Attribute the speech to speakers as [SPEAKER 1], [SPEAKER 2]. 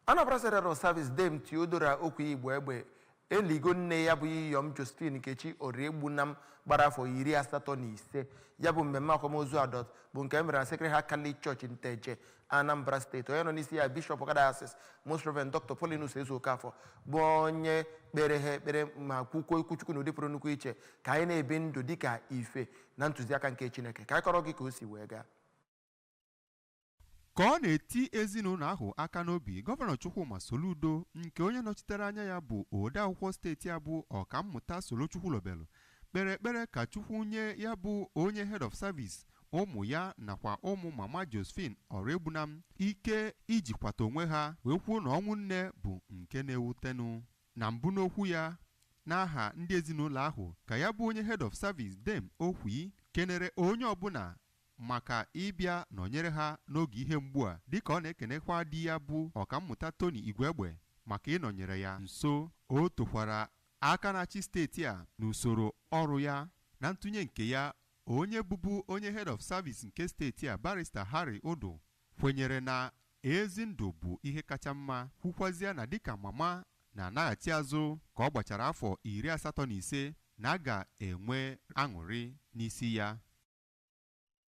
[SPEAKER 1] Anambra Federal Service Dame Theodora Okwu Igwegbe eligo nne ya bụ Iyom Josephine Nkechi Oriegbunam gbara afọ 85 ya bụ mmemme akwamozu adọt bụ nke emere na Sacred Heart Catholic Church Nteje Anambra Steeti. Onye nọ n'isi ya Bishop Diocese Most Reverend Dr. Paulinus Ezokafọ bụ onye kpere ha ekpere ma kwukwuo ikwuchukwu na ụdị pụrụ nnukwu iche ka anyị na-ebi ndụ dịka ife na ntụziaka nke Chineke. Ka anyị kọrọ gị ka o si wee gaa.
[SPEAKER 2] Ka ọ na-eti ezinụlọ ahụ aka n'obi, Gọvanọ Chukwuma Soludo nke onye nọchitere anya ya bụ odeakwụkwọ steeti a bụ Ọkammụta Solochukwu Lobelu kpere ekpere ka Chukwu nye ya bụ onye head of service, ụmụ ya nakwa ụmụ mama Josephine Oriegbunam ike ijikwata onwe ha wee kwuo na ọnwụ nne bụ nke na-ewutenụ. Na mbụ n'okwu ya n'aha ndị ezinụlọ ahụ ka ya bụ onye head of service Dame Okwu kenere onye ọbụla maka ịbịa nọnyere ha n'oge ihe mgbu a, dịka ọ na-ekenekwa di ya bụ Ọkammụta Tony Igwegbe maka ịnọnyere ya nso. O tokwara aka na-achị steeti a n'usoro ọrụ ya. Na ntụnye nke ya, onye bụbu onye head of service nke steeti a Barrister Harry Odo kwenyere na ezi ndụ bụ ihe kacha mma, kwukwazịa na dịka mama na-anaghachi azụ ka ọ gbachara afọ 85 na a ga-enwe aṅụrị n'isi ya.